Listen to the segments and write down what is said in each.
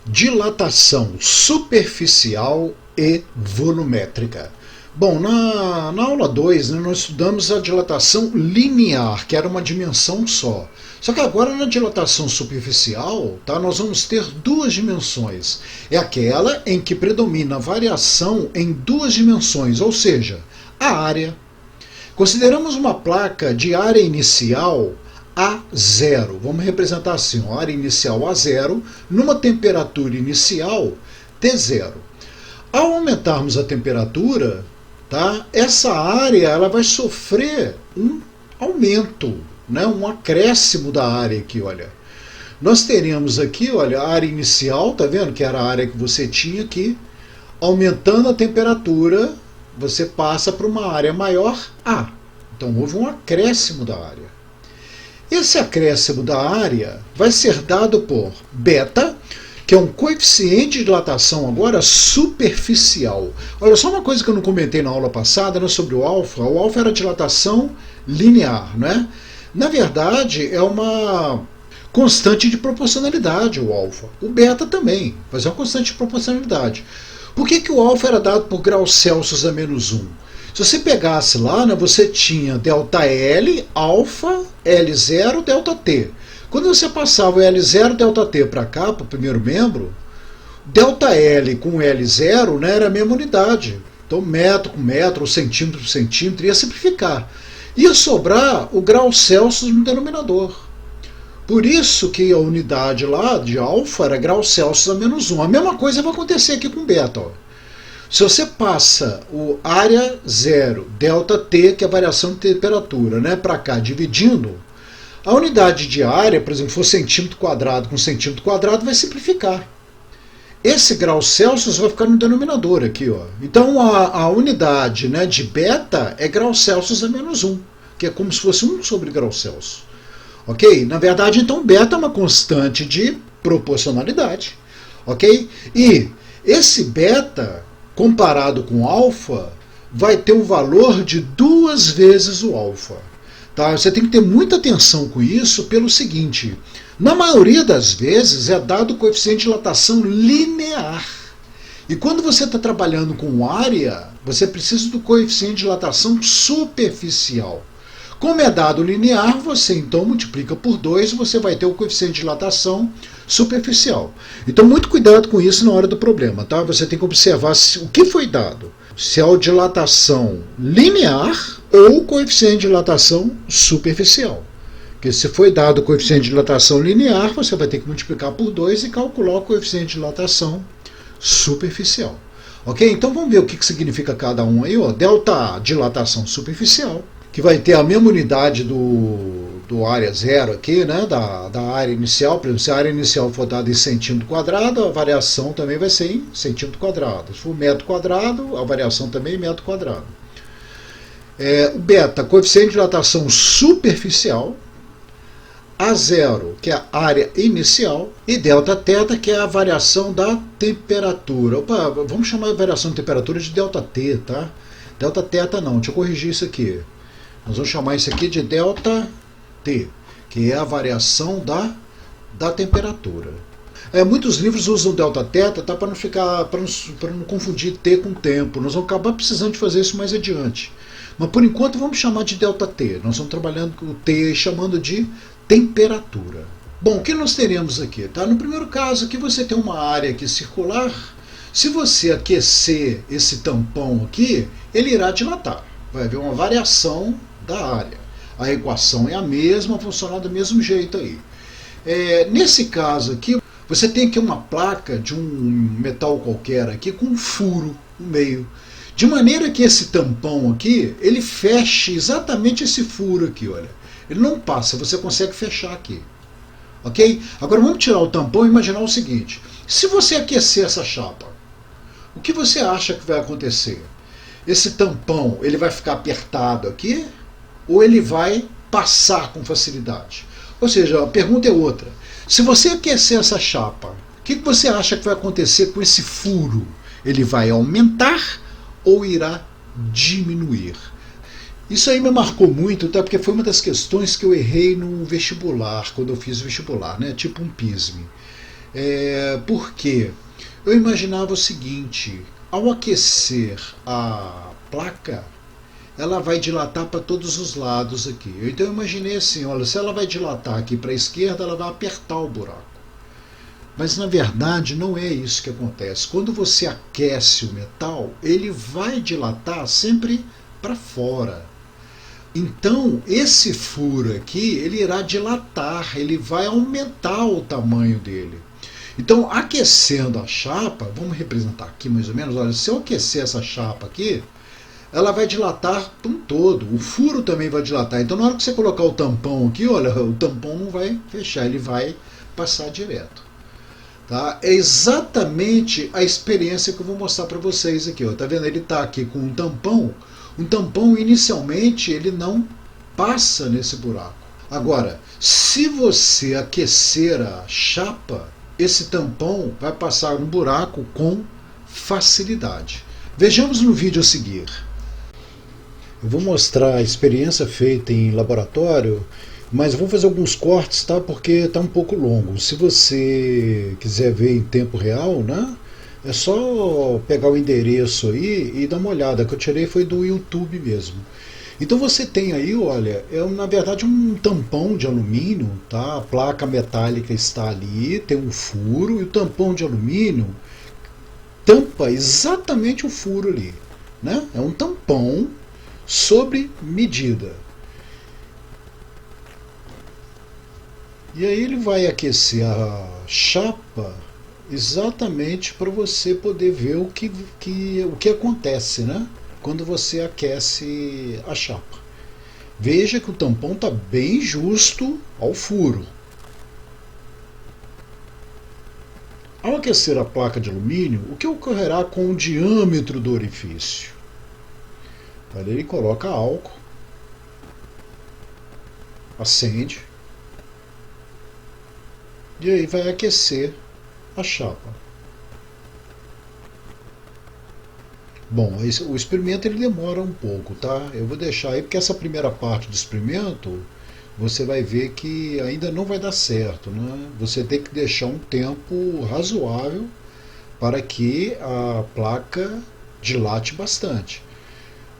Dilatação superficial e volumétrica. Bom, na aula 2, nós estudamos a dilatação linear, que era uma dimensão só. Só que agora na dilatação superficial, nós vamos ter duas dimensões. É aquela em que predomina a variação em duas dimensões, ou seja, a área. Consideramos uma placa de área inicial A0. Vamos representar assim, a área inicial A0, numa temperatura inicial T0. Ao aumentarmos a temperatura, essa área ela vai sofrer um aumento, um acréscimo da área aqui, olha. Nós teremos aqui, olha, a área inicial, tá vendo? Que era a área que você tinha aqui. Aumentando a temperatura, você passa para uma área maior A. Então houve um acréscimo da área. Esse acréscimo da área vai ser dado por beta, que é um coeficiente de dilatação agora superficial. Olha, só uma coisa que eu não comentei na aula passada, né, sobre o alfa. O alfa era dilatação linear, né? Na verdade, é uma constante de proporcionalidade o alfa. O beta também, mas é uma constante de proporcionalidade. Por que o alfa era dado por graus Celsius a menos 1? Se você pegasse lá, né, você tinha ΔL, alfa, L0, ΔT. Quando você passava o L0, ΔT para cá, para o primeiro membro, ΔL com L0, né, era a mesma unidade. Então metro com metro, ou centímetro por centímetro, ia simplificar. Ia sobrar o grau Celsius no denominador. Por isso que a unidade lá de alfa era grau Celsius a menos 1. A mesma coisa vai acontecer aqui com beta. Ó. Se você passa o área 0, ΔT, que é a variação de temperatura, né, para cá, dividindo, a unidade de área, por exemplo, for centímetro quadrado com centímetro quadrado, vai simplificar. Esse grau Celsius vai ficar no denominador aqui. Ó. Então a unidade, né, de beta é grau Celsius a menos 1, que é como se fosse 1 sobre grau Celsius. Ok? Na verdade, então, beta é uma constante de proporcionalidade. Ok? E esse beta, comparado com alfa, vai ter um valor de 2 vezes o alfa. Você tem que ter muita atenção com isso pelo seguinte: na maioria das vezes é dado o coeficiente de dilatação linear. E quando você está trabalhando com área, você precisa do coeficiente de dilatação superficial. Como é dado linear, você então multiplica por 2 e você vai ter o coeficiente de dilatação superficial. Então muito cuidado com isso na hora do problema. Você tem que observar o que foi dado. Se é a dilatação linear ou o coeficiente de dilatação superficial. Porque se foi dado o coeficiente de dilatação linear, você vai ter que multiplicar por 2 e calcular o coeficiente de dilatação superficial. Ok? Então vamos ver o que significa cada um aí. Ó. Delta A, dilatação superficial, que vai ter a mesma unidade do área 0 aqui, né, da área inicial. Por exemplo, se a área inicial for dada em centímetro quadrado, a variação também vai ser em centímetro quadrado. Se for metro quadrado, a variação também em metro quadrado. O beta, coeficiente de dilatação superficial. A0, que é a área inicial, e ΔT, que é a variação da temperatura. Opa, vamos chamar a variação de temperatura de ΔT, tá? ΔT não, deixa eu corrigir isso aqui. Nós vamos chamar isso aqui de ΔT, que é a variação da temperatura. Muitos livros usam ΔT para não confundir T com tempo. Nós vamos acabar precisando de fazer isso mais adiante. Mas por enquanto vamos chamar de ΔT. Nós estamos trabalhando com o T e chamando de temperatura. Bom, o que nós teremos aqui? No primeiro caso, aqui você tem uma área aqui circular. Se você aquecer esse tampão aqui, ele irá dilatar. Vai haver uma variação da área. A equação é a mesma, funcionar do mesmo jeito aí. Nesse caso aqui, você tem aqui uma placa de um metal qualquer aqui com um furo no meio. De maneira que esse tampão aqui, ele feche exatamente esse furo aqui, olha. Ele não passa, você consegue fechar aqui. Ok? Agora vamos tirar o tampão e imaginar o seguinte. Se você aquecer essa chapa, o que você acha que vai acontecer? Esse tampão, ele vai ficar apertado aqui ou ele vai passar com facilidade? Ou seja, a pergunta é outra. Se você aquecer essa chapa, o que você acha que vai acontecer com esse furo? Ele vai aumentar ou irá diminuir? Isso aí me marcou muito, porque foi uma das questões que eu errei no vestibular, quando eu fiz o vestibular, né? Tipo um PISME. Por quê? Eu imaginava o seguinte: ao aquecer a placa, ela vai dilatar para todos os lados aqui. Então eu imaginei assim, olha, se ela vai dilatar aqui para a esquerda, ela vai apertar o buraco. Mas na verdade não é isso que acontece. Quando você aquece o metal, ele vai dilatar sempre para fora. Então esse furo aqui, ele irá dilatar, ele vai aumentar o tamanho dele. Então, aquecendo a chapa, vamos representar aqui mais ou menos, olha, se eu aquecer essa chapa aqui, ela vai dilatar um todo, o furo também vai dilatar. Então, na hora que você colocar o tampão aqui, olha, o tampão não vai fechar, ele vai passar direto. Tá? É exatamente a experiência que eu vou mostrar para vocês aqui. Ó. Tá vendo? Ele está aqui com um tampão inicialmente ele não passa nesse buraco. Agora, se você aquecer a chapa, esse tampão vai passar no buraco com facilidade. Vejamos no vídeo a seguir. Eu vou mostrar a experiência feita em laboratório, mas eu vou fazer alguns cortes, tá? Porque está um pouco longo. Se você quiser ver em tempo real, né? É só pegar o endereço aí e dar uma olhada, que eu tirei foi do YouTube mesmo. Então você tem aí, olha, na verdade um tampão de alumínio, tá? A placa metálica está ali, tem um furo, e o tampão de alumínio tampa exatamente o furo ali, né? É um tampão sobre medida. E aí ele vai aquecer a chapa exatamente para você poder ver o que acontece, né? Quando você aquece a chapa. Veja que o tampão está bem justo ao furo. Ao aquecer a placa de alumínio, o que ocorrerá com o diâmetro do orifício? Aí ele coloca álcool, acende, e aí vai aquecer a chapa. Bom, o experimento ele demora um pouco, tá? Eu vou deixar aí porque essa primeira parte do experimento você vai ver que ainda não vai dar certo, né? Você tem que deixar um tempo razoável para que a placa dilate bastante.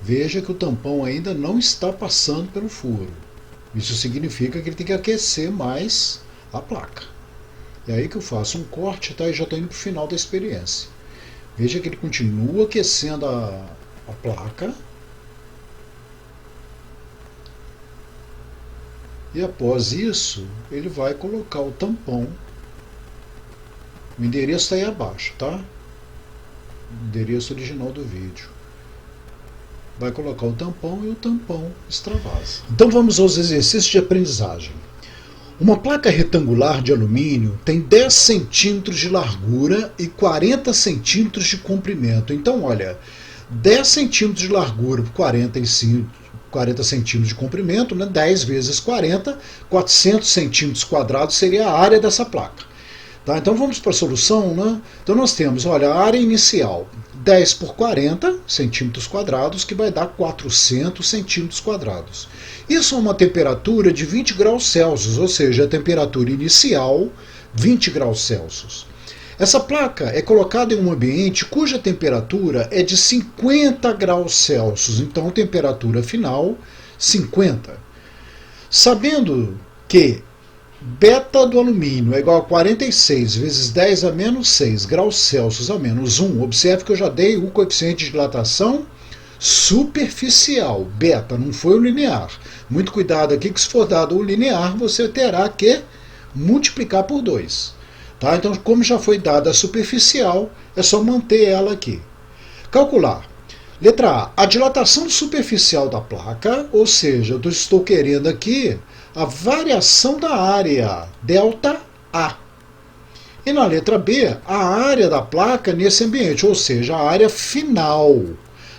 Veja que o tampão ainda não está passando pelo furo. Isso significa que ele tem que aquecer mais a placa. E aí que eu faço um corte, tá? E já estou indo para o final da experiência. Veja que ele continua aquecendo a placa. E após isso, ele vai colocar o tampão. O endereço está aí abaixo, tá? O endereço original do vídeo. Vai colocar o tampão e o tampão extravasa. Então vamos aos exercícios de aprendizagem. Uma placa retangular de alumínio tem 10 centímetros de largura e 40 centímetros de comprimento. Então, olha, 10 centímetros de largura por 40 centímetros de comprimento, né? 10 vezes 40, 400 centímetros quadrados seria a área dessa placa. Tá? Então vamos para a solução, né? Então nós temos, olha, a área inicial, 10 por 40 centímetros quadrados, que vai dar 400 centímetros quadrados. Isso é uma temperatura de 20 graus Celsius, ou seja, a temperatura inicial, 20 graus Celsius. Essa placa é colocada em um ambiente cuja temperatura é de 50 graus Celsius, então temperatura final, 50. Sabendo que beta do alumínio é igual a 46 vezes 10 a menos 6 graus Celsius a menos 1. Observe que eu já dei o coeficiente de dilatação superficial. Beta, não foi o linear. Muito cuidado aqui que se for dado o linear, você terá que multiplicar por 2. Tá? Então, como já foi dada a superficial, é só manter ela aqui. Calcular. Letra A. A dilatação superficial da placa, ou seja, eu estou querendo aqui a variação da área, delta A. E na letra B, a área da placa nesse ambiente, ou seja, a área final.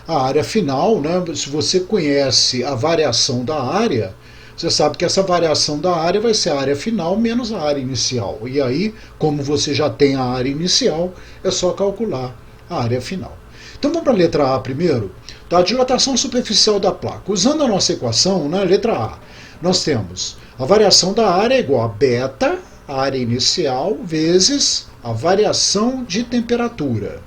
A área final, né, se você conhece a variação da área, você sabe que essa variação da área vai ser a área final menos a área inicial. E aí, como você já tem a área inicial, é só calcular a área final. Então vamos para a letra A primeiro. Tá? A dilatação superficial da placa. Usando a nossa equação, né, letra A, nós temos a variação da área igual a beta a área inicial, vezes a variação de temperatura.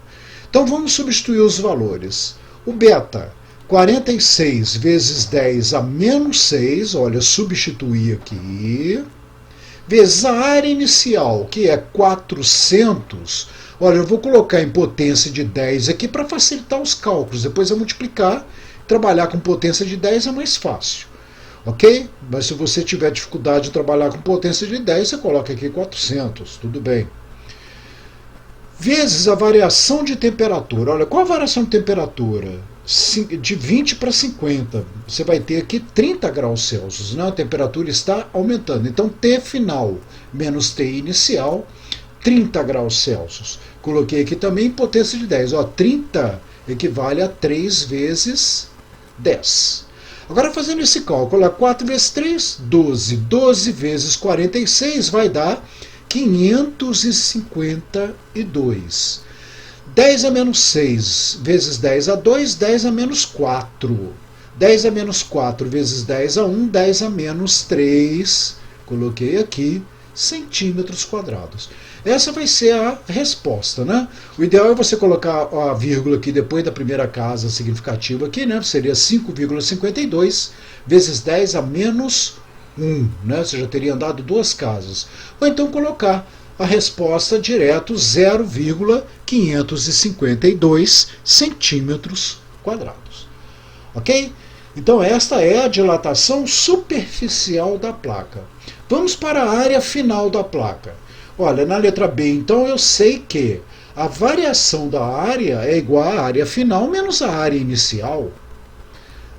Então vamos substituir os valores. O beta, 46 vezes 10 a menos 6, olha, substituir aqui, vezes a área inicial, que é 400. Olha, eu vou colocar em potência de 10 aqui para facilitar os cálculos. Depois eu multiplicar, trabalhar com potência de 10 é mais fácil. Ok? Mas se você tiver dificuldade de trabalhar com potência de 10, você coloca aqui 400, tudo bem. Vezes a variação de temperatura. Olha, qual a variação de temperatura? De 20 para 50. Você vai ter aqui 30 graus Celsius, né? A temperatura está aumentando. Então, T final menos T inicial, 30 graus Celsius. Coloquei aqui também potência de 10. Ó, 30 equivale a 3 vezes 10. Agora, fazendo esse cálculo, 4 vezes 3, 12. 12 vezes 46 vai dar 552. 10 a menos 6 vezes 10 a 2, 10 a menos 4. 10 a menos 4 vezes 10 a 1, 10 a menos 3. Coloquei aqui, centímetros quadrados. Essa vai ser a resposta, né? O ideal é você colocar a vírgula aqui depois da primeira casa significativa aqui, né? Seria 5,52 vezes 10 a menos 1, né? Você já teria andado 2 casas. Ou então colocar a resposta direto, 0,552 centímetros quadrados. Ok? Então esta é a dilatação superficial da placa. Vamos para a área final da placa. Olha, na letra B, então, eu sei que a variação da área é igual à área final menos a área inicial.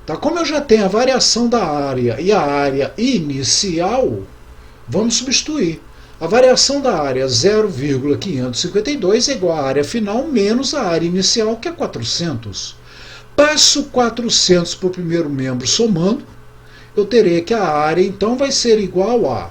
Tá? Como eu já tenho a variação da área e a área inicial, vamos substituir. A variação da área 0,552 é igual à área final menos a área inicial, que é 400. Passo 400 para o primeiro membro somando, eu terei que a área, então, vai ser igual a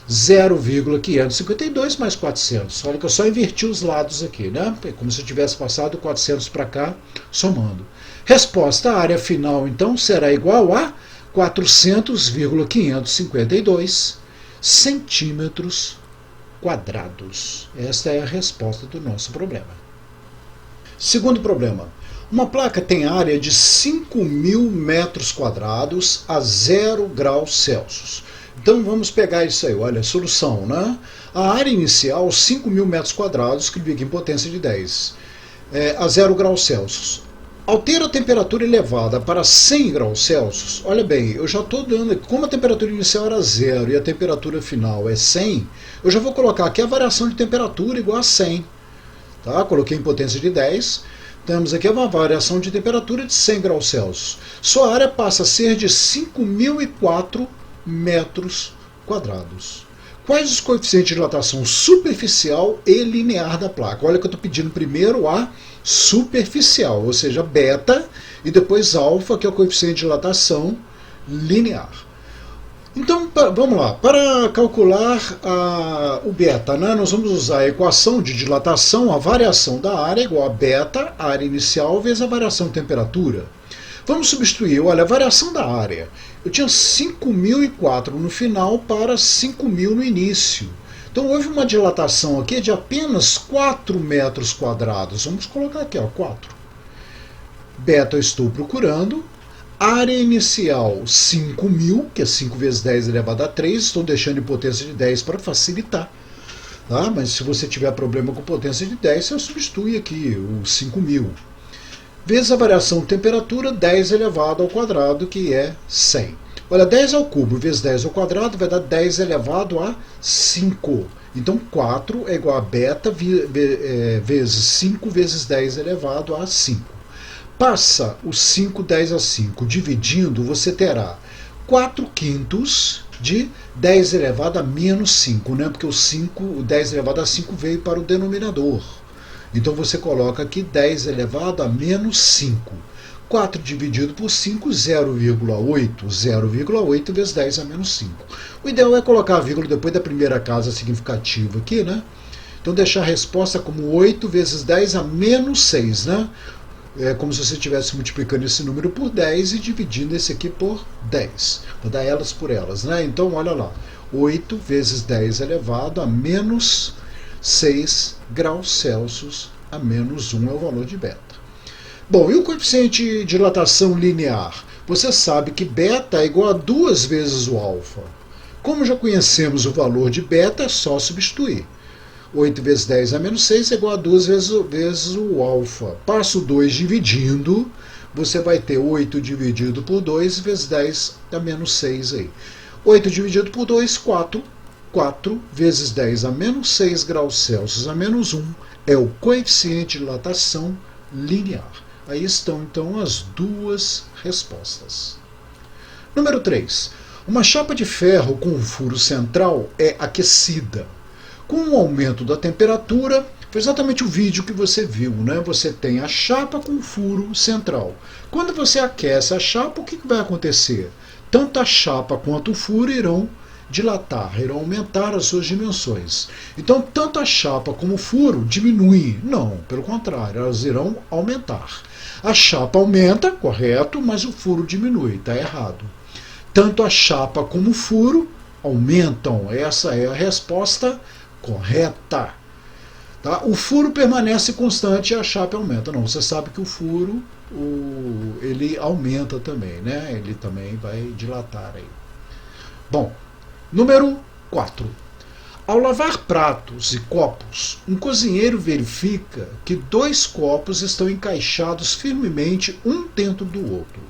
0,552 mais 400. Olha que eu só inverti os lados aqui, né? É como se eu tivesse passado 400 para cá, somando. Resposta, a área final, então, será igual a 400,552 centímetros quadrados. Esta é a resposta do nosso problema. Segundo problema. Uma placa tem área de 5.000 metros quadrados a 0 graus Celsius. Então vamos pegar isso aí, olha, solução, né? A área inicial, 5.000 metros quadrados, escrevi aqui em potência de 10, a 0 graus Celsius. Ao ter a temperatura elevada para 100 graus Celsius, olha bem, eu já estou dando, como a temperatura inicial era 0 e a temperatura final é 100, eu já vou colocar aqui a variação de temperatura igual a 100. Tá? Coloquei em potência de 10, temos aqui uma variação de temperatura de 100 graus Celsius. Sua área passa a ser de 5.004 metros quadrados. Quais os coeficientes de dilatação superficial e linear da placa? Olha que eu estou pedindo primeiro a superficial, ou seja, beta, e depois alfa, que é o coeficiente de dilatação linear. Então, vamos lá. Para calcular o beta, né, nós vamos usar a equação de dilatação, a variação da área igual a beta, a área inicial, vezes a variação de temperatura. Vamos substituir, olha, a variação da área. Eu tinha 5.004 no final para 5.000 no início. Então houve uma dilatação aqui de apenas 4 metros quadrados. Vamos colocar aqui, ó, 4. Beta eu estou procurando. Área inicial 5.000, que é 5 vezes 10 elevado a 3. Estou deixando em potência de 10 para facilitar. Tá? Mas se você tiver problema com potência de 10, você substitui aqui o 5.000. Vezes a variação de temperatura, 10 elevado ao quadrado, que é 100. Olha, 10 ao cubo vezes 10 ao quadrado vai dar 10 elevado a 5. Então, 4 é igual a beta vezes 5 vezes 10 elevado a 5. Passa o 5, 10 a 5. Dividindo, você terá 4 quintos de 10 elevado a menos 5, né? Porque o 10 elevado a 5 veio para o denominador. Então você coloca aqui 10 elevado a menos 5. 4 dividido por 5, 0,8. 0,8 vezes 10 a menos 5. O ideal é colocar a vírgula depois da primeira casa significativa aqui, né? Então deixar a resposta como 8 vezes 10 a menos 6, né? É como se você estivesse multiplicando esse número por 10 e dividindo esse aqui por 10. Vou dar elas por elas, né? Então olha lá. 8 vezes 10 elevado a menos 6 graus Celsius a menos 1 é o valor de beta. Bom, e o coeficiente de dilatação linear? Você sabe que beta é igual a 2 vezes o alfa. Como já conhecemos o valor de beta, é só substituir. 8 vezes 10 a menos 6 é igual a 2 vezes o alfa. Passa o 2 dividindo, você vai ter 8 dividido por 2 vezes 10 a menos 6 aí. 8 dividido por 2, 4. 4 vezes 10 a menos 6 graus Celsius a menos 1 é o coeficiente de dilatação linear. Aí estão, então, as duas respostas. Número 3. Uma chapa de ferro com um furo central é aquecida. Com o aumento da temperatura, foi exatamente o vídeo que você viu, né? Você tem a chapa com furo central. Quando você aquece a chapa, o que vai acontecer? Tanto a chapa quanto o furo irão dilatar, irão aumentar as suas dimensões. Então, tanto a chapa como o furo diminuem. Não, pelo contrário, elas irão aumentar. A chapa aumenta, correto, mas o furo diminui, está errado. Tanto a chapa como o furo aumentam. Essa é a resposta correta. Tá? O furo permanece constante e a chapa aumenta. Não, você sabe que o furo ele aumenta também, né? Ele também vai dilatar aí. Bom, número 4. Ao lavar pratos e copos, um cozinheiro verifica que 2 copos estão encaixados firmemente um dentro do outro.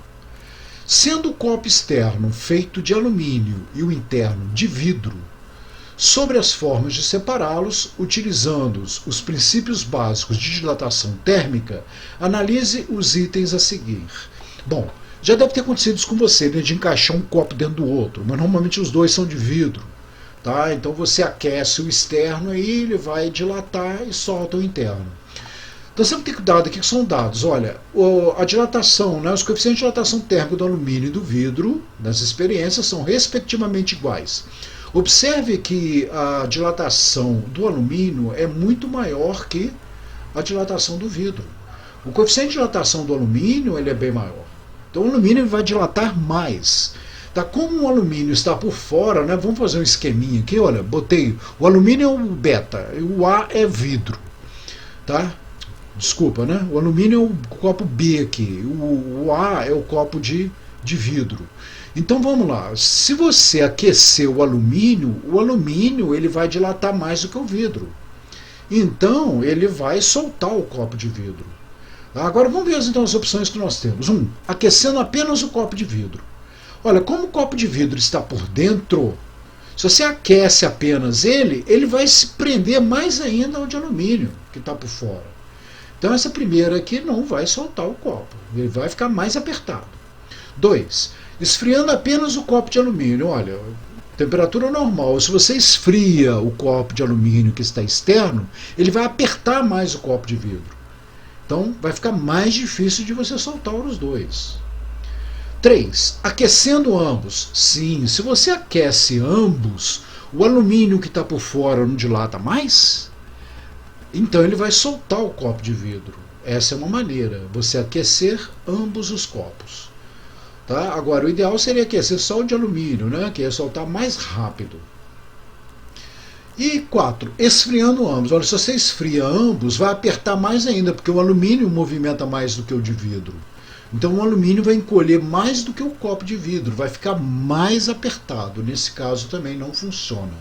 Sendo o copo externo feito de alumínio e o interno de vidro, sobre as formas de separá-los, utilizando os princípios básicos de dilatação térmica, analise os itens a seguir. Bom, já deve ter acontecido isso com você, né, de encaixar um copo dentro do outro, mas normalmente os dois são de vidro. Tá? Então você aquece o externo e ele vai dilatar e solta o interno. Então sempre tem cuidado aqui que são dados. Olha, a dilatação, né, os coeficientes de dilatação térmica do alumínio e do vidro, nas experiências, são respectivamente iguais. Observe que a dilatação do alumínio é muito maior que a dilatação do vidro. O coeficiente de dilatação do alumínio ele é bem maior. Então o alumínio vai dilatar mais. Tá, como o alumínio está por fora, né, vamos fazer um esqueminha aqui, olha, botei, o alumínio é o beta, o A é vidro, tá? Desculpa, né? O alumínio é o copo B aqui, o A é o copo de vidro. Então vamos lá, se você aquecer o alumínio ele vai dilatar mais do que o vidro. Então ele vai soltar o copo de vidro. Agora vamos ver então as opções que nós temos. 1. Aquecendo apenas o copo de vidro. Olha, como o copo de vidro está por dentro, se você aquece apenas ele vai se prender mais ainda ao de alumínio, que está por fora. Então essa primeira aqui não vai soltar o copo, ele vai ficar mais apertado. 2. Esfriando apenas o copo de alumínio. Olha, temperatura normal, se você esfria o copo de alumínio que está externo, ele vai apertar mais o copo de vidro. Então vai ficar mais difícil de você soltar os dois. 3. Aquecendo ambos. Sim, se você aquece ambos, o alumínio que está por fora não dilata mais? Então ele vai soltar o copo de vidro. Essa é uma maneira, você aquecer ambos os copos. Tá? Agora, o ideal seria aquecer só o de alumínio, né? Que ia soltar mais rápido. E 4. Esfriando ambos. Olha, se você esfria ambos, vai apertar mais ainda, porque o alumínio movimenta mais do que o de vidro. Então o alumínio vai encolher mais do que o copo de vidro, vai ficar mais apertado. Nesse caso também não funciona.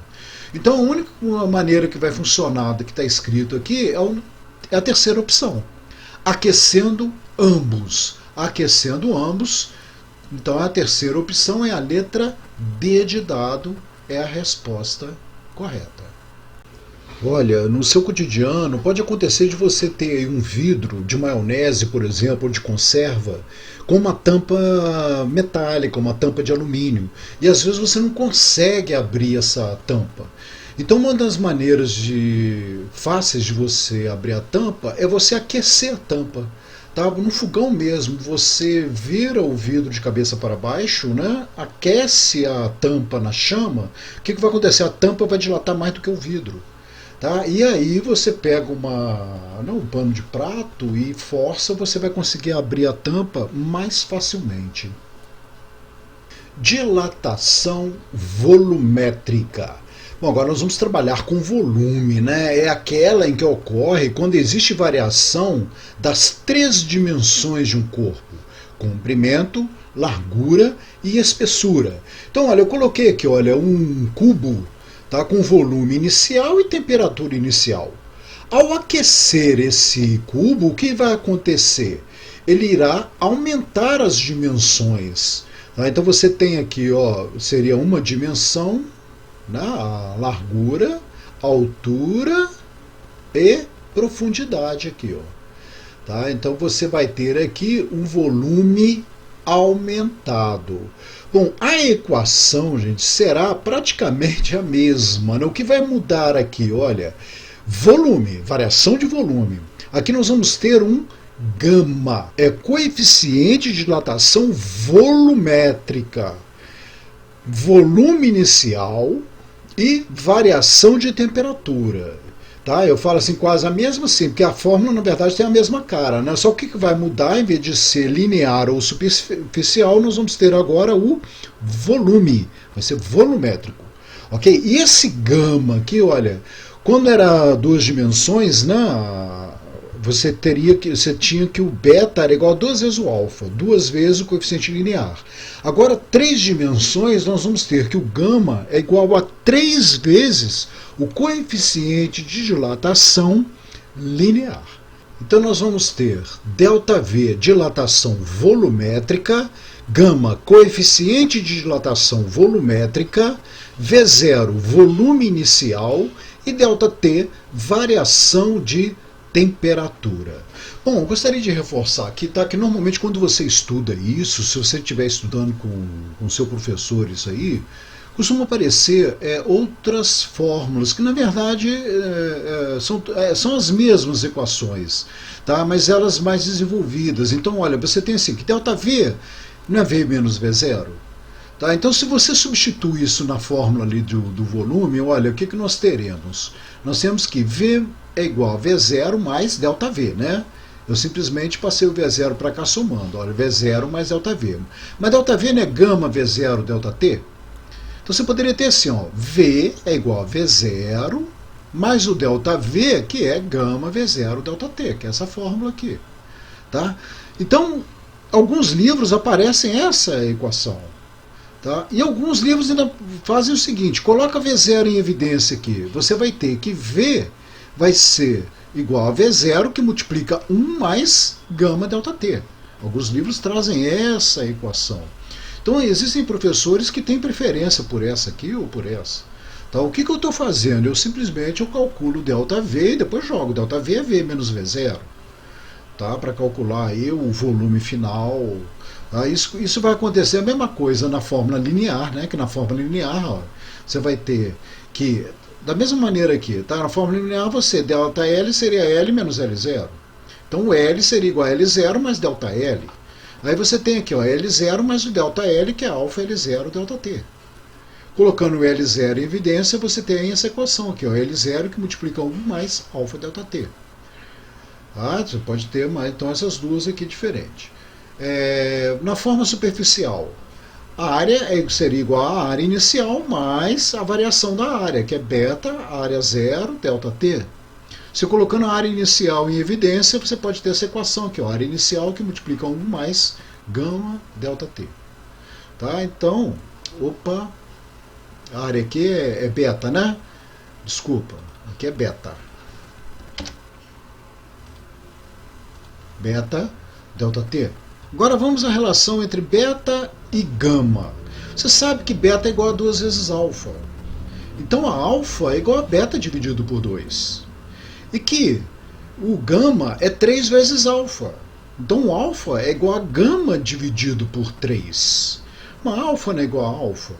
Então a única maneira que vai funcionar, que está escrito aqui, é a terceira opção. Aquecendo ambos. Aquecendo ambos. Então a terceira opção é a letra D de dado, é a resposta correta. Olha, no seu cotidiano pode acontecer de você ter aí um vidro de maionese, por exemplo, ou de conserva, com uma tampa metálica, uma tampa de alumínio. E às vezes você não consegue abrir essa tampa. Então uma das maneiras fáceis de você abrir a tampa é você aquecer a tampa. Tá? No fogão mesmo, você vira o vidro de cabeça para baixo, né? Aquece a tampa na chama. O que vai acontecer? A tampa vai dilatar mais do que o vidro. Tá? E aí você pega um pano de prato e força, você vai conseguir abrir a tampa mais facilmente. Dilatação volumétrica. Bom, agora nós vamos trabalhar com volume, né? É aquela em que ocorre quando existe variação das três dimensões de um corpo: comprimento, largura e espessura. Então, olha, eu coloquei aqui, olha, um cubo, tá, com volume inicial e temperatura inicial. Ao aquecer esse cubo, o que vai acontecer? Ele irá aumentar as dimensões. Tá? Então você tem aqui, ó, seria uma dimensão, né, a largura, altura e profundidade aqui, ó. Tá? Então você vai ter aqui um volume aumentado. Bom, a equação, gente, será praticamente a mesma, né? O que vai mudar aqui, olha, volume, variação de volume. Aqui nós vamos ter um gama, é coeficiente de dilatação volumétrica, volume inicial e variação de temperatura. Tá? Eu falo assim quase a mesma, sim, porque a fórmula na verdade tem a mesma cara, né? Só o que vai mudar, em vez de ser linear ou superficial, nós vamos ter agora o volume, vai ser volumétrico. Ok? E esse gama aqui, olha, quando era duas dimensões, né, você tinha que o beta era igual a 2 vezes o alfa, 2 vezes o coeficiente linear. Agora, 3 dimensões, nós vamos ter que o gama é igual a 3 vezes o coeficiente de dilatação linear. Então nós vamos ter ΔV, dilatação volumétrica, gama, coeficiente de dilatação volumétrica, V0, volume inicial, e ΔT, variação de temperatura. Bom, eu gostaria de reforçar aqui, tá, que normalmente quando você estuda isso, se você estiver estudando com seu professor isso aí, costuma aparecer outras fórmulas, que na verdade são as mesmas equações, tá, mas elas mais desenvolvidas. Então, olha, você tem assim, que ΔV não é V menos V0? Tá, então, se você substitui isso na fórmula ali do volume, olha, o que nós teremos? Nós temos que V é igual a V0 mais ΔV, né? Eu simplesmente passei o V0 para cá somando. Olha, V0 mais ΔV. Mas ΔV não é gama V0 ΔT? Então você poderia ter assim, ó, V é igual a V0 mais o ΔV, que é gama V0 ΔT, que é essa fórmula aqui. Tá? Então, alguns livros aparecem essa equação. Tá? E alguns livros ainda fazem o seguinte, coloca V0 em evidência aqui. Você vai ter que V vai ser igual a V0, que multiplica 1 mais gama ΔT. Alguns livros trazem essa equação. Então existem professores que têm preferência por essa aqui ou por essa. Tá? O que eu estou fazendo? Eu simplesmente calculo ΔV e depois jogo. ΔV é V menos V0. Tá? Para calcular aí o volume final. Tá? Isso vai acontecer a mesma coisa na fórmula linear, né? Que na fórmula linear, ó, você vai ter que, da mesma maneira aqui, tá? Na fórmula linear você, ΔL seria L menos L0. Então o L seria igual a L0 mais ΔL. Aí você tem aqui, ó, L0 mais o ΔL, que é alfa L0 ΔT. Colocando o L0 em evidência, você tem essa equação aqui, ó, L0 que multiplica 1 mais alfa ΔT. Tá? Você pode ter mais, então, essas duas aqui diferentes. Na forma superficial, a área seria igual à área inicial mais a variação da área, que é beta, área 0, ΔT. Se colocando a área inicial em evidência, você pode ter essa equação aqui, ó, área inicial que multiplica 1 mais gama ΔT. Tá? Então, opa, a área aqui é beta, né? Desculpa, aqui é beta. Beta, ΔT. Agora vamos à relação entre beta e gama. Você sabe que beta é igual a 2 vezes alfa. Então a alfa é igual a beta dividido por 2. E que o gama é 3 vezes alfa. Então o alfa é igual a gama dividido por 3. Mas alfa não é igual a alfa.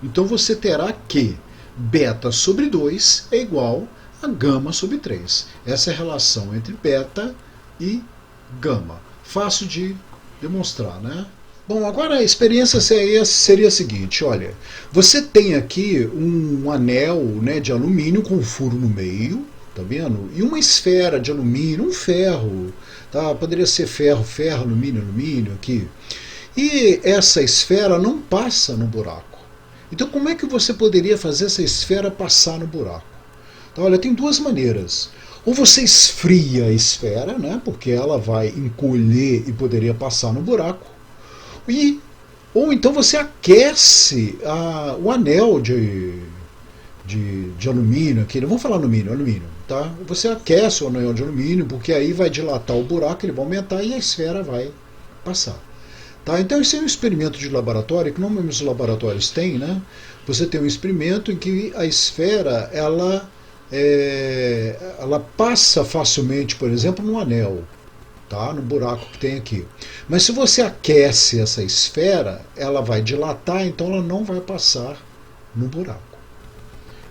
Então você terá que beta sobre 2 é igual a gama sobre 3. Essa é a relação entre beta e gama. Fácil de demonstrar, né? Bom, agora a experiência seria a seguinte, olha, você tem aqui um anel, né, de alumínio com um furo no meio, tá vendo? E uma esfera de alumínio, um ferro, tá? Poderia ser ferro, ferro, alumínio, alumínio aqui. E essa esfera não passa no buraco. Então como é que você poderia fazer essa esfera passar no buraco? Então, olha, tem duas maneiras. Ou você esfria a esfera, né, porque ela vai encolher e poderia passar no buraco. Ou então você aquece o anel de alumínio, aqui, não vamos falar alumínio, tá? Você aquece o anel de alumínio, porque aí vai dilatar o buraco, ele vai aumentar e a esfera vai passar. Tá? Então esse é um experimento de laboratório, que normalmente os laboratórios têm, né? Você tem um experimento em que a esfera, ela passa facilmente, por exemplo, no anel, tá? No buraco que tem aqui. Mas se você aquece essa esfera, ela vai dilatar, então ela não vai passar no buraco.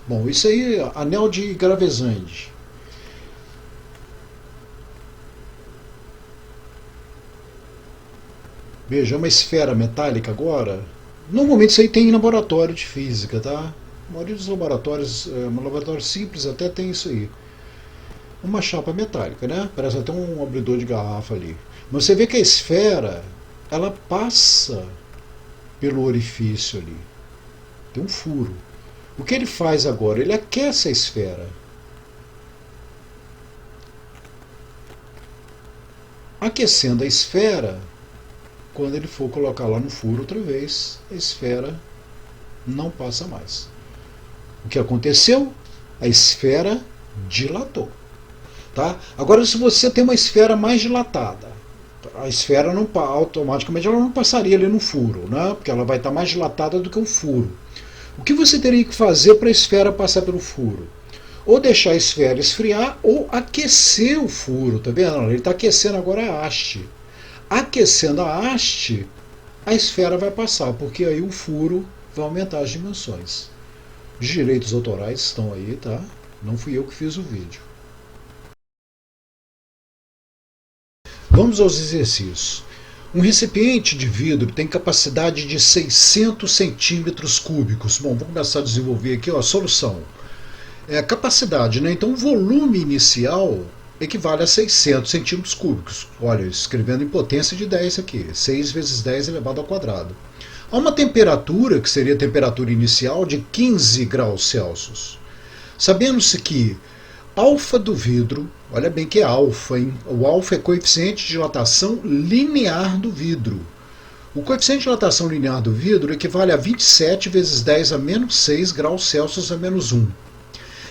Bom, isso aí, anel de Gravesande. Veja, é uma esfera metálica agora. Normalmente isso aí tem em laboratório de física, tá? A maioria dos laboratórios, um laboratório simples até tem isso aí. Uma chapa metálica, né? Parece até um abridor de garrafa ali. Mas você vê que a esfera, ela passa pelo orifício ali. Tem um furo. O que ele faz agora? Ele aquece a esfera. Aquecendo a esfera, quando ele for colocar lá no furo outra vez, a esfera não passa mais. O que aconteceu? A esfera dilatou. Tá? Agora, se você tem uma esfera mais dilatada, a esfera não, automaticamente ela não passaria ali no furo, né? Porque ela vai estar mais dilatada do que o furo. O que você teria que fazer para a esfera passar pelo furo? Ou deixar a esfera esfriar ou aquecer o furo, tá vendo? Ele está aquecendo agora a haste. Aquecendo a haste, a esfera vai passar, porque aí o furo vai aumentar as dimensões. Os direitos autorais estão aí, tá? Não fui eu que fiz o vídeo. Vamos aos exercícios. Um recipiente de vidro tem capacidade de 600 centímetros cúbicos. Bom, vamos começar a desenvolver aqui, ó, a solução. A capacidade, né? Então o volume inicial equivale a 600 centímetros cúbicos. Olha, escrevendo em potência de 10 aqui. 6 vezes 10 elevado ao quadrado. Há uma temperatura, que seria a temperatura inicial, de 15 graus Celsius. Sabendo-se que alfa do vidro, olha bem que é alfa, hein? O alfa é coeficiente de dilatação linear do vidro. O coeficiente de dilatação linear do vidro equivale a 27 vezes 10 a menos 6 graus Celsius a menos 1.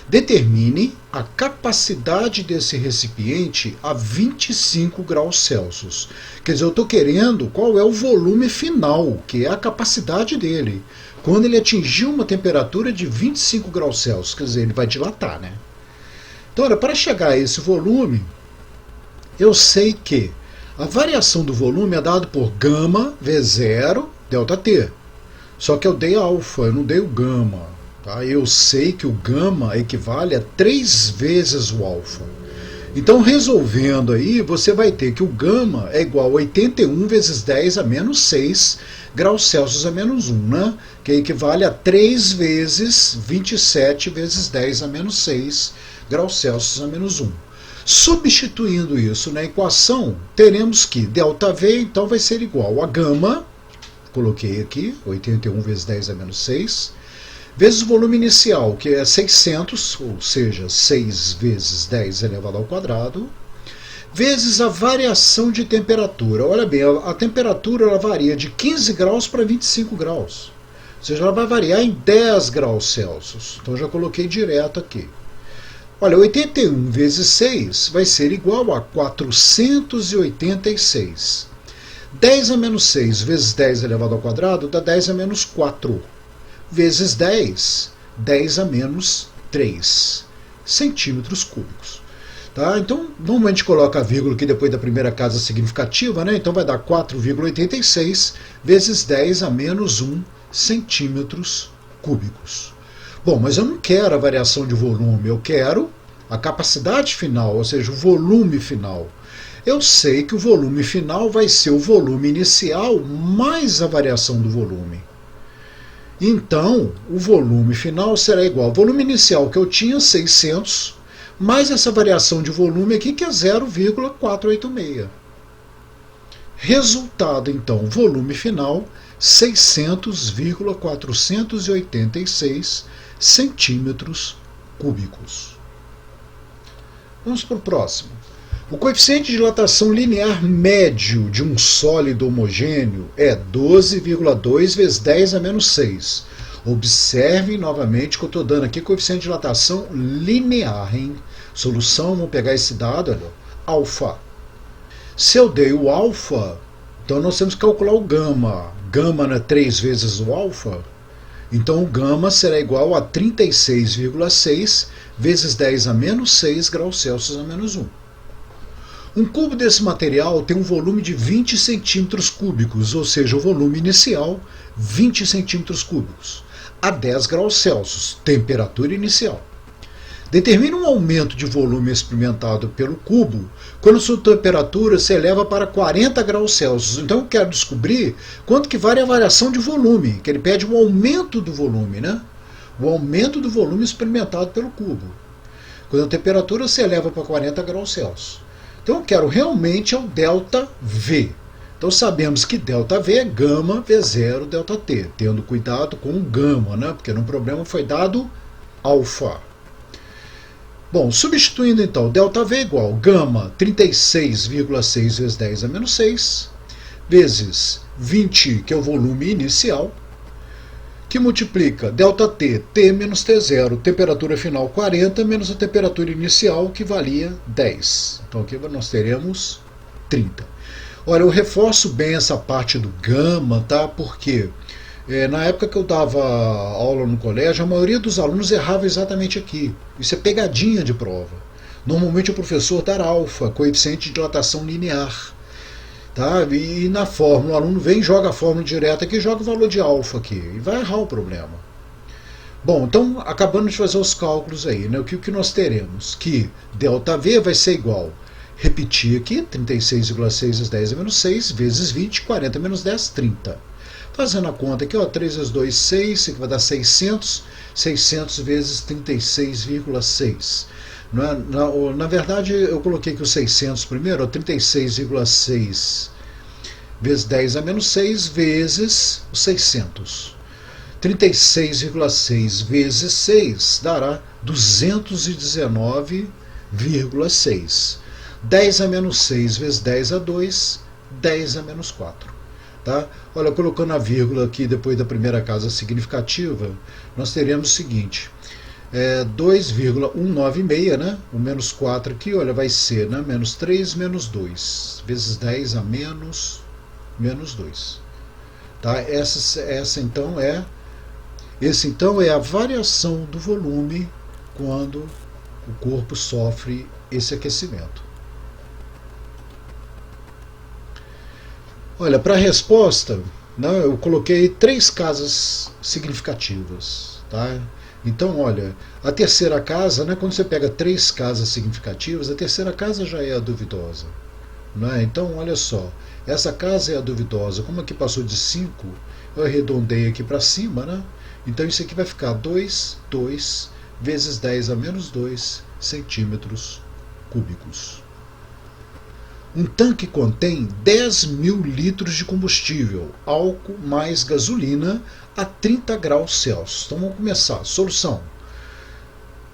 Determine a capacidade desse recipiente a 25 graus Celsius. Quer dizer, eu estou querendo qual é o volume final, que é a capacidade dele, quando ele atingir uma temperatura de 25 graus Celsius. Quer dizer, ele vai dilatar, né? Então, olha, para chegar a esse volume, eu sei que a variação do volume é dada por gama V0 delta T. Só que eu dei alfa, eu não dei o gama. Tá? Eu sei que o gama equivale a 3 vezes o alfa. Então, resolvendo aí, você vai ter que o gama é igual a 81 vezes 10 a menos 6 graus Celsius a menos 1, né? Que equivale a 3 vezes 27 vezes 10 a menos 6 graus Celsius a menos 1. Substituindo isso na equação, teremos que ΔV então vai ser igual a gama, coloquei aqui, 81 vezes 10 a menos 6, vezes o volume inicial, que é 600, ou seja, 6 vezes 10 elevado ao quadrado, vezes a variação de temperatura. Olha bem, a temperatura ela varia de 15 graus para 25 graus. Ou seja, ela vai variar em 10 graus Celsius. Então já coloquei direto aqui. Olha, 81 vezes 6 vai ser igual a 486. 10 a menos 6 vezes 10 elevado ao quadrado dá 10 a menos 4. Vezes 10, 10 a menos 3 centímetros cúbicos. Tá? Então, normalmente coloca a vírgula aqui depois da primeira casa significativa, né? Então vai dar 4,86 vezes 10 a menos 1 centímetros cúbicos. Bom, mas eu não quero a variação de volume, eu quero a capacidade final, ou seja, o volume final. Eu sei que o volume final vai ser o volume inicial mais a variação do volume. Então, o volume final será igual ao volume inicial que eu tinha, 600, mais essa variação de volume aqui, que é 0,486. Resultado, então, volume final, 600,486 centímetros cúbicos. Vamos para o próximo. O coeficiente de dilatação linear médio de um sólido homogêneo é 12,2 vezes 10 a menos 6. Observe novamente que eu estou dando aqui coeficiente de dilatação linear, hein? Solução, vamos pegar esse dado, olha, alfa. Se eu dei o alfa, então nós temos que calcular o gama. Gama não é 3 vezes o alfa? Então o gama será igual a 36,6 vezes 10 a menos 6 graus Celsius a menos 1. Um cubo desse material tem um volume de 20 centímetros cúbicos, ou seja, o volume inicial, 20 centímetros cúbicos, a 10 graus Celsius, temperatura inicial. Determina um aumento de volume experimentado pelo cubo quando sua temperatura se eleva para 40 graus Celsius. Então eu quero descobrir quanto que vale a variação de volume, que ele pede um aumento do volume, né? O aumento do volume experimentado pelo cubo, quando a temperatura se eleva para 40 graus Celsius. Então eu quero realmente o ΔV. Então sabemos que ΔV é gama V0 ΔT, tendo cuidado com o gama, né? Porque no problema foi dado alfa. Bom, substituindo então, ΔV é igual gama 36,6 vezes 10 a menos 6, vezes 20, que é o volume inicial, que multiplica ΔT, T menos T0, temperatura final 40, menos a temperatura inicial, que valia 10. Então aqui nós teremos 30. Olha, eu reforço bem essa parte do gama, tá? Porque na época que eu dava aula no colégio, a maioria dos alunos errava exatamente aqui. Isso é pegadinha de prova. Normalmente o professor dá alfa, coeficiente de dilatação linear. Tá? E na fórmula, o aluno vem e joga a fórmula direta aqui, joga o valor de alfa aqui, e vai errar o problema. Bom, então, acabando de fazer os cálculos aí, né, o que nós teremos? Que ΔV vai ser igual, repetir aqui, 36,6 vezes 10 a menos 6, vezes 20, 40 menos 10, 30. Fazendo a conta aqui, ó, 3 vezes 2, 6, isso aqui vai dar 600, 600 vezes 36,6. Na verdade, eu coloquei aqui o 600 primeiro, 36,6 vezes 10 a menos 6 vezes os 600. 36,6 vezes 6 dará 219,6. 10 a menos 6 vezes 10 a 2, 10 a menos 4. Tá? Olha, colocando a vírgula aqui depois da primeira casa significativa, nós teremos o seguinte, 2,196, né? O menos 4 aqui, olha, vai ser, né? Menos 3 menos 2, vezes 10 a menos 2. Tá? Esse então é a variação do volume quando o corpo sofre esse aquecimento. Olha, para a resposta, né, eu coloquei 3 casas significativas. Tá? Então, olha, a terceira casa, né, quando você pega 3 casas significativas, a terceira casa já é a duvidosa. Né? Então, olha só, essa casa é a duvidosa. Como aqui passou de 5, eu arredondei aqui para cima, né? Então isso aqui vai ficar 2 vezes 10 a menos 2 centímetros cúbicos. Um tanque contém 10.000 litros de combustível, álcool mais gasolina a 30 graus Celsius. Então vamos começar. Solução.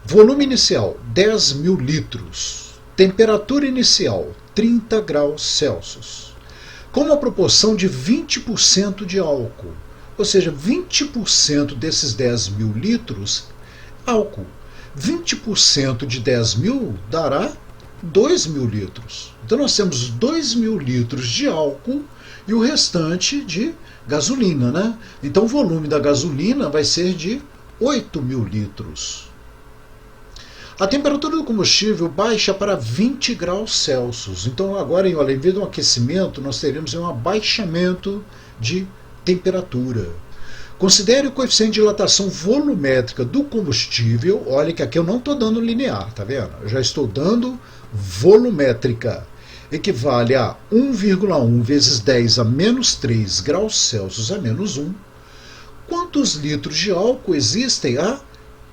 Volume inicial, 10.000 litros. Temperatura inicial, 30 graus Celsius. Com uma proporção de 20% de álcool. Ou seja, 20% desses 10.000 litros, álcool. 20% de 10.000 dará 2.000 litros. Então nós temos 2.000 litros de álcool e o restante de gasolina, né? Então o volume da gasolina vai ser de 8.000 litros. A temperatura do combustível baixa para 20 graus Celsius. Então agora, olha, em vez de um aquecimento, nós teremos um abaixamento de temperatura. Considere o coeficiente de dilatação volumétrica do combustível. Olha que aqui eu não estou dando linear, tá vendo? Eu já estou dando volumétrica. Equivale a 1,1 vezes 10 a menos 3 graus Celsius a menos 1. Quantos litros de álcool existem a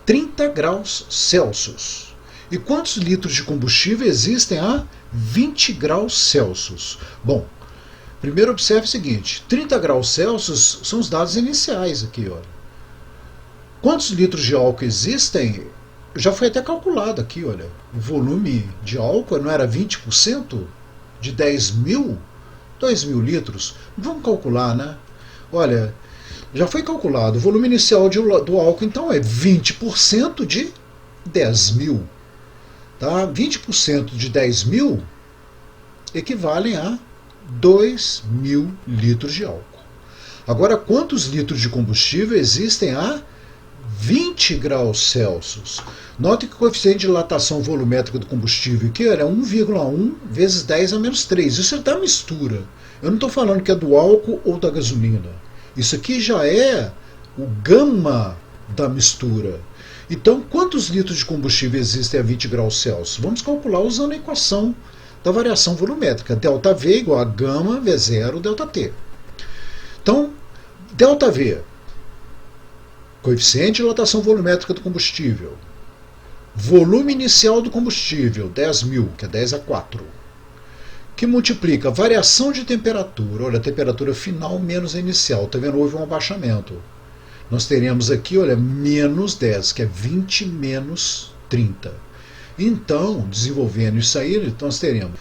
30 graus Celsius? E quantos litros de combustível existem a 20 graus Celsius? Bom, Primeiro observe o seguinte, 30 graus Celsius são os dados iniciais aqui, olha. Quantos litros de álcool existem? Já foi até calculado aqui, olha. O volume de álcool não era 20% de 10 mil? 2 mil litros? Vamos calcular, né? Olha, já foi calculado. O volume inicial do álcool, então, é 20% de 10 mil. Tá? 20% de 10 mil equivalem a 2 mil litros de álcool. Agora, quantos litros de combustível existem a 20 graus Celsius? Note que o coeficiente de dilatação volumétrica do combustível aqui é 1,1 vezes 10 a menos 3. Isso é da mistura. Eu não estou falando que é do álcool ou da gasolina. Isso aqui já é o gama da mistura. Então, quantos litros de combustível existem a 20 graus Celsius? Vamos calcular usando a equação da variação volumétrica. ΔV igual a gama V0 ΔT. Então, ΔV, coeficiente de dilatação volumétrica do combustível, volume inicial do combustível, 10 mil, que é 10 a 4, que multiplica a variação de temperatura, olha, a temperatura final menos a inicial, está vendo? Houve um abaixamento. Nós teremos aqui, olha, menos 10, que é 20 menos 30. Então, desenvolvendo isso aí, nós teremos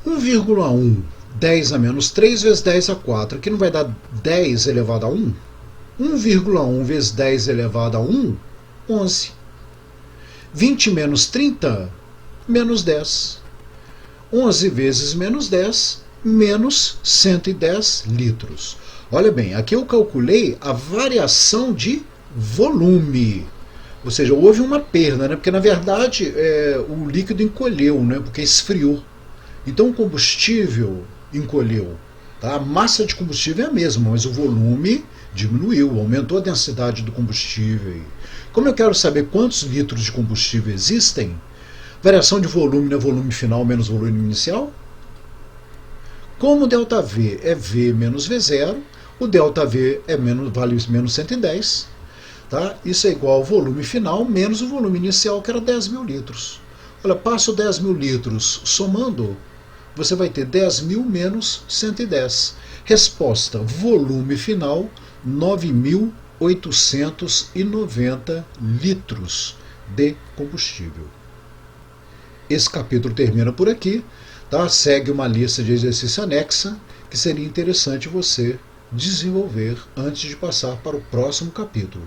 1,1, 10 a menos 3 vezes 10 a 4, aqui não vai dar 10 elevado a 1? 1,1 vezes 10 elevado a 1, 11. 20 menos 30, menos 10. 11 vezes menos 10, menos 110 litros. Olha bem, aqui eu calculei a variação de volume. Ou seja, houve uma perda, né? Porque na verdade o líquido encolheu, né? Porque esfriou. Então o combustível encolheu. Tá? A massa de combustível é a mesma, mas o volume diminuiu, aumentou a densidade do combustível. Como eu quero saber quantos litros de combustível existem, variação de volume não é volume final menos volume inicial? Como o ΔV é V menos V0, o ΔV vale menos 110. Tá? Isso é igual ao volume final menos o volume inicial, que era 10 mil litros. Olha, passo 10 mil litros somando, você vai ter 10 mil menos 110. Resposta, volume final, 9.890 litros de combustível. Esse capítulo termina por aqui. Tá? Segue uma lista de exercício anexa que seria interessante você desenvolver antes de passar para o próximo capítulo.